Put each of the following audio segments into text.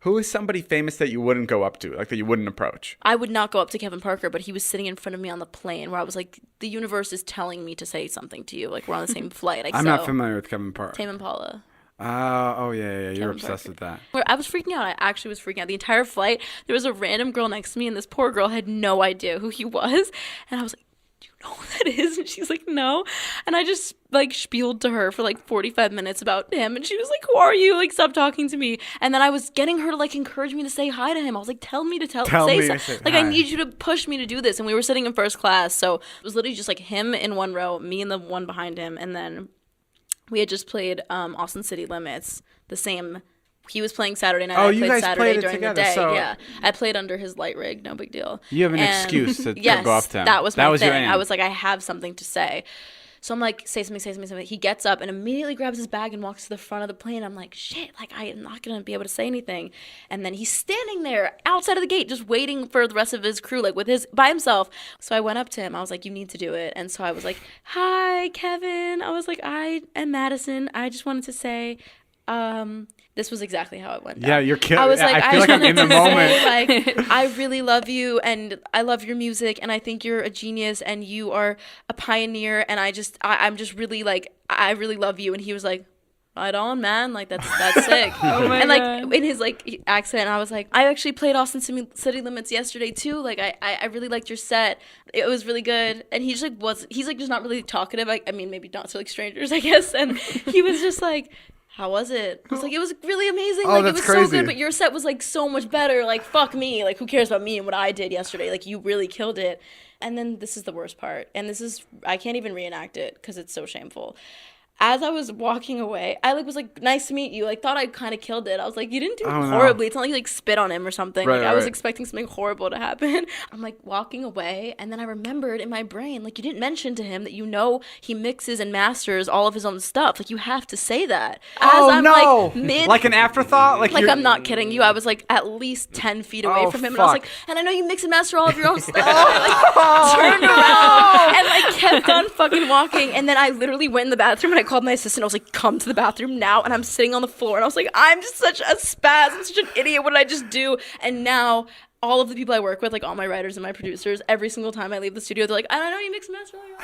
Who is somebody famous that you wouldn't go up to, like that you wouldn't approach? I would not go up to Kevin Parker, but he was sitting in front of me on the plane where I was like, the universe is telling me to say something to you. Like, we're on the same flight. I'm not familiar with Kevin Parker. Tame Impala. Oh, yeah. You're Kevin obsessed Parker. with that. Where I was freaking out. I actually was freaking out. The entire flight, there was a random girl next to me, and this poor girl had no idea who he was. And I was like, do you know who that is? And she's like, no. And I just like spieled to her for like 45 minutes about him. And she was like, who are you? Like, stop talking to me. And then I was getting her to like encourage me to say hi to him. I was like, tell me to say something. Like, hi. I need you to push me to do this. And we were sitting in first class. So it was literally just like him in one row, me in the one behind him. And then we had just played Austin City Limits, the same. He was playing Saturday night. I played Saturday during the day. So yeah, I played under his light rig. No big deal. You have an excuse to go up to him. That was my thing. Your aim. I was like, I have something to say. So I'm like, say something. He gets up and immediately grabs his bag and walks to the front of the plane. I'm like, shit, like I am not gonna be able to say anything. And then he's standing there outside of the gate, just waiting for the rest of his crew, like by himself. So I went up to him. I was like, you need to do it. And so I was like, hi, Kevin. I was like, I am Madison. I just wanted to say, this was exactly how it went down. Yeah, you're killing. I was like, I feel like I'm in the moment. Say, like, I really love you, and I love your music, and I think you're a genius, and you are a pioneer, and I'm just really like, I really love you. And he was like, right on, man. Like, that's sick. Oh my and like God. in his like accent, I was like, I actually played Austin City Limits yesterday too. Like, I really liked your set. It was really good. And he's like just not really talkative. I mean, maybe not to like strangers, I guess. And he was just like, how was it? I was like, it was really amazing. Oh, Like, that's it was crazy. so good, but your set was like so much better. Like, fuck me. Like, who cares about me and what I did yesterday? Like, you really killed it. And then this is the worst part. And I can't even reenact it because it's so shameful. As I was walking away, I was like, nice to meet you. Like, thought I kind of killed it. I was like, you didn't do it horribly. It's not like you like spit on him or something. Right, I was right. expecting something horrible to happen. I'm like walking away, and then I remembered in my brain, like, you didn't mention to him that he mixes and masters all of his own stuff. Like, you have to say that. Like an afterthought? Like I'm not kidding you. I was like at least 10 feet away from him. And I was like, and I know you mix and master all of your own stuff. And I like turned around and like kept on fucking walking. And then I literally went in the bathroom and I called my assistant. I was like, come to the bathroom now. And I'm sitting on the floor and I was like, I'm just such a spaz. I'm such an idiot. What did I just do? And now all of the people I work with, like all my writers and my producers, every single time I leave the studio, they're like, I don't know, you mix and master all your own.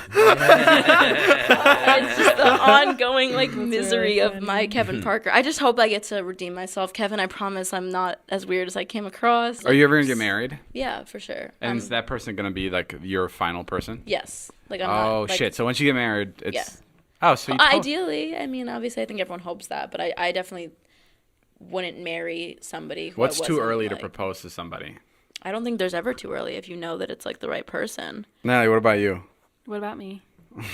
It's just the ongoing like misery of my Kevin Parker. I just hope I get to redeem myself. Kevin, I promise I'm not as weird as I came across. Are you ever gonna get married? Yeah, for sure. And is that person gonna be like your final person? Yes. Like I'm not, like, shit. So once you get married, it's... Yeah. Oh, so you ideally, I mean, obviously, I think everyone hopes that, but I definitely wouldn't marry somebody who What's I too wasn't, early to like- propose to somebody? I don't think there's ever too early if you know that it's like the right person. Natalie, what about you? What about me?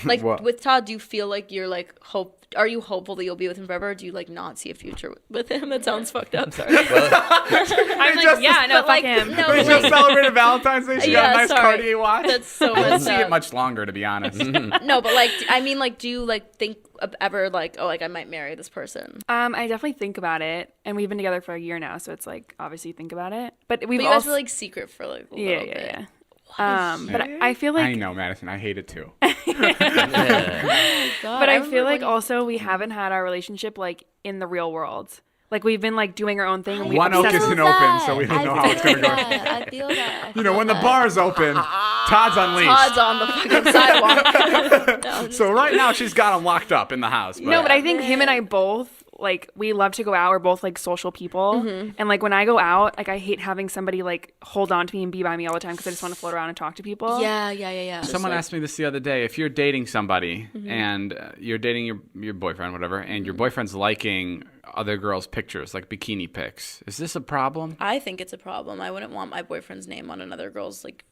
Like What? with Todd, do you feel like you're like are you hopeful that you'll be with him forever, or do you like not see a future with him? That sounds fucked up. Sorry. I'm like, yeah, no, but, fuck like, him. no, We but, just like, celebrated Valentine's Day. She got a Yeah, nice sorry. Cartier watch. That's so I won't messed see it up. much longer, to be honest. No, but like, I mean, like, do you like think of ever like, oh, like I might marry this person? I definitely think about it, and we've been together for a year now, so it's like obviously you think about it. But we've But you guys also were like secret for like a little bit. yeah. But I feel like I know, Madison. I hate it too. God, But I remember feel like when you- also we haven't had our relationship like in the real world. Like we've been like doing our own thing. And we One oak obsess isn't with- open, so we don't know how it's gonna go. I feel that. You know, when the bar's open, Todd's unleashed. Todd's on the fucking sidewalk. No, So right now she's got him locked up in the house. No, but I think him and I both like we love to go out. We're both like social people, and like when I go out, like I hate having somebody like hold on to me and be by me all the time because I just want to float around and talk to people. Yeah. Someone asked me this the other day. If you're dating somebody and you're dating your boyfriend, whatever, and your boyfriend's liking other girls' pictures, like bikini pics, is this a problem? I think it's a problem. I wouldn't want my boyfriend's name on another girl's like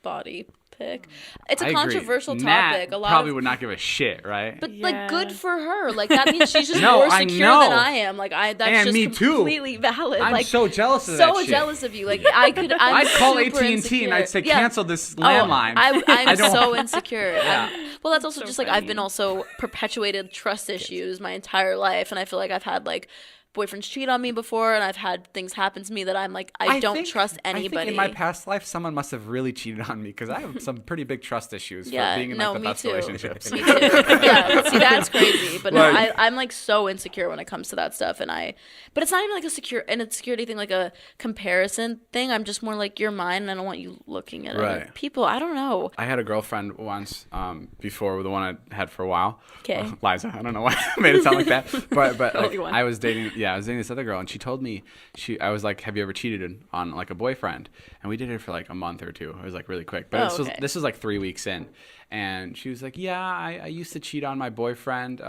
body pic. It's a I agree. controversial Nat topic. A lot probably of, would not give a shit, right? but Yeah. like good for her. Like that means she's just No, more I secure know. than I am. Like that's And just me too. completely valid. I'm like so jealous of that so shit. jealous of you. Like I'm I'd call super AT&T and I'd say, insecure. Yeah. cancel this Oh, landline. I'm don't- so insecure. Yeah. Well, that's also So just like I've funny. been also perpetuated trust issues my entire life, and I feel like I've had like boyfriends cheat on me before, and I've had things happen to me that I'm like, I don't trust anybody. I think in my past life, someone must have really cheated on me because I have some pretty big trust issues for being in like the best relationships. Me too. Yeah, see, that's crazy. But no, I'm like so insecure when it comes to that stuff, but it's not even like an insecurity thing, like a comparison thing. I'm just more like, you're mine, and I don't want you looking at other people. I don't know. I had a girlfriend once before, the one I had for a while. Okay. Liza. I don't know why I made it sound like that, but like, I was dating this other girl, and she told me I was like, have you ever cheated on like a boyfriend? And we did it for like a month or two. It was like really quick, but this was like 3 weeks in. And she was like, yeah, I used to cheat on my boyfriend,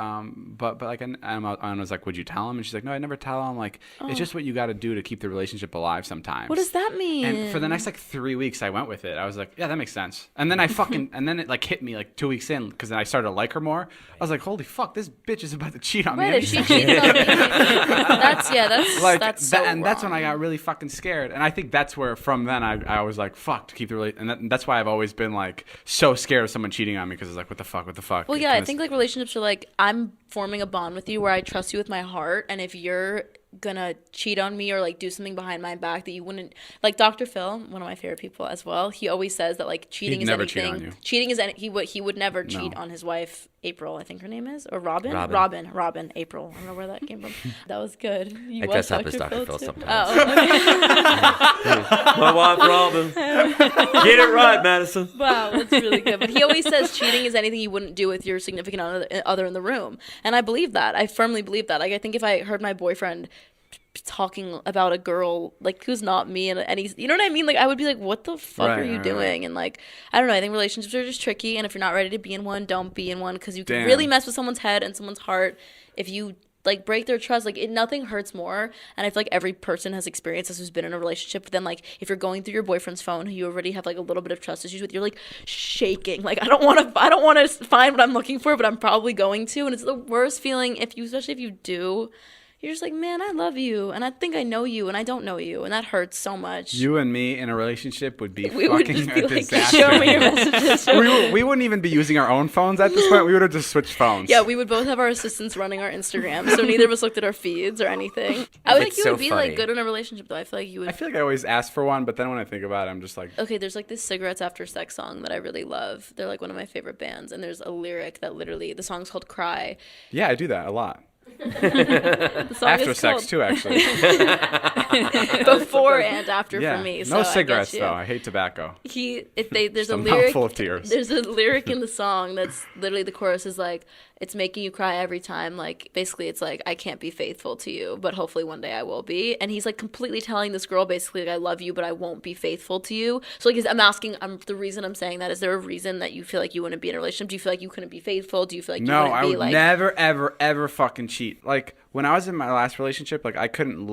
but like, and I was like, would you tell him? And she's like, no, I'd never tell him. Like, it's just what you got to do to keep the relationship alive sometimes. What does that mean? And for the next like 3 weeks, I went with it. I was like, yeah, that makes sense. And then and then it like hit me like 2 weeks in, because then I started to like her more. I was like, holy fuck, this bitch is about to cheat on me. If she cheated on me, that's like, that's so and that's wrong. when I got really fucking scared. And I think that's where from then I was like, fuck, to keep the relationship. And that's why I've always been like so scared of someone cheating on me, because it's like, what the fuck? Well, yeah, I think like relationships are like, I'm forming a bond with you where I trust you with my heart, and if you're gonna cheat on me or like do something behind my back that you wouldn't, like Dr. Phil, one of my favorite people as well, he always says that like cheating is anything. Cheating is he would never cheat on his wife April, I think her name is, or Robin, April. I don't know where that came from. That was good. I guess up is Dr. Phil sometimes. Oh, okay. My wife Robin. Get it right, Madison. Wow, that's really good. But he always says cheating is anything you wouldn't do with your significant other in the room, and I believe that. I firmly believe that. Like, I think if I heard my boyfriend talking about a girl like who's not me, and he's, you know what I mean, like I would be like, what the fuck are you doing? And like, I don't know, I think relationships are just tricky, and if you're not ready to be in one, don't be in one, because you can really mess with someone's head and someone's heart if you like break their trust. Like, nothing hurts more, and I feel like every person has experienced this who's been in a relationship. But then like, if you're going through your boyfriend's phone who you already have like a little bit of trust issues with, you're like shaking, like I don't want to find what I'm looking for, but I'm probably going to, and it's the worst feeling especially if you do. You're just like, man, I love you, and I think I know you, and I don't know you, and that hurts so much. You and me in a relationship would be we fucking would just be a like, disaster. show me your messages. We wouldn't even be using our own phones at this point. We would have just switched phones. Yeah, we would both have our assistants running our Instagram, so neither of us looked at our feeds or anything. I would think you would be funny. like good in a relationship, though. I feel like you would. I feel like I always ask for one, but then when I think about it, I'm just like, okay, there's like this Cigarettes After Sex song that I really love. They're like one of my favorite bands, and there's a lyric that literally, the song's called Cry. yeah, I do that a lot. The song After is sex called too, actually. Before and after for me. So no I cigarettes guess, though. I hate tobacco. There's a I'm lyric full of tears. There's a lyric in the song that's literally, the chorus is like, it's making you cry every time. Like, basically it's like, I can't be faithful to you, but hopefully one day I will be. And he's like completely telling this girl basically, like, I love you, but I won't be faithful to you. So like, I'm asking, the reason I'm saying that, is there a reason that you feel like you wouldn't be in a relationship? Do you feel like you couldn't be faithful? Do you feel like you wouldn't I be would like, never, ever, ever fucking cheat. Like, when I was in my last relationship, like I couldn't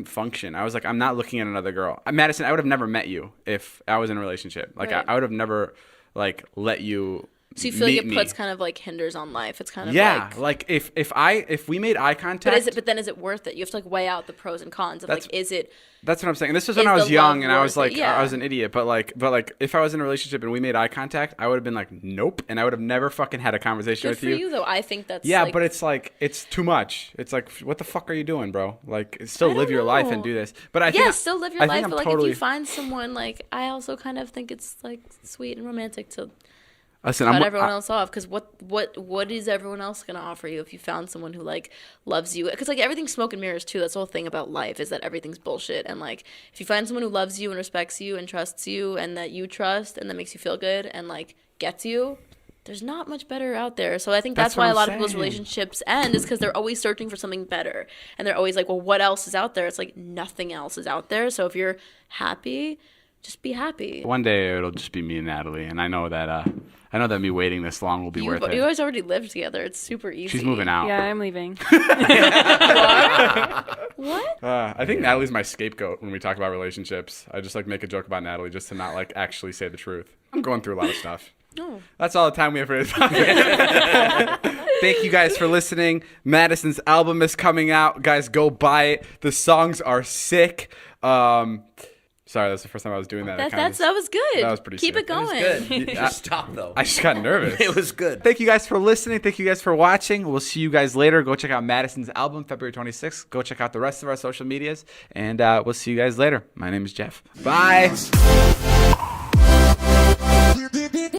function. I was like, I'm not looking at another girl. Madison, I would have never met you if I was in a relationship. Like, Right. I would have never like let you. so you feel like it meet puts me. kind of like hinders on life? It's kind of like if we made eye contact. but then is it worth it? You have to like weigh out the pros and cons of like, is it? That's what I'm saying. This was when Is I was the young love and I was worth it? like, Yeah. I was an idiot. But like, if I was in a relationship and we made eye contact, I would have been like, nope, and I would have never fucking had a conversation Good with for you though. I think that's like, but it's like, it's too much. It's like, what the fuck are you doing, bro? Like, still live your life and know. do this. But I think still live your I life. think But I'm like, totally, if you find someone, like, I also kind of think it's like sweet and romantic to listen, cut everyone else off, because what is everyone else gonna offer you if you found someone who like loves you? Because like, everything's smoke and mirrors too. That's the whole thing about life, is that everything's bullshit. And like, if you find someone who loves you and respects you and trusts you and that you trust and that makes you feel good and like gets you, there's not much better out there. So I think that's why a lot of people's relationships end, is because they're always searching for something better, and they're always like, well, what else is out there? It's like, nothing else is out there. So if you're happy, just be happy. One day it'll just be me and Natalie, and I know that me waiting this long will be worth it. You guys already live together. It's super easy. She's moving out. Yeah, I'm leaving. What? I think Natalie's my scapegoat when we talk about relationships. I just like make a joke about Natalie just to not like actually say the truth. I'm going through a lot of stuff. Oh. That's all the time we have for this podcast. Thank you guys for listening. Madison's album is coming out. Guys, go buy it. The songs are sick. Sorry, that's the first time I was doing that. That was good. That was pretty Keep sick. it going. It was good. Just stop, though. I just got nervous. It was good. Thank you guys for listening. Thank you guys for watching. We'll see you guys later. Go check out Madison's album, February 26th. Go check out the rest of our social medias. And we'll see you guys later. My name is Jeff. Bye.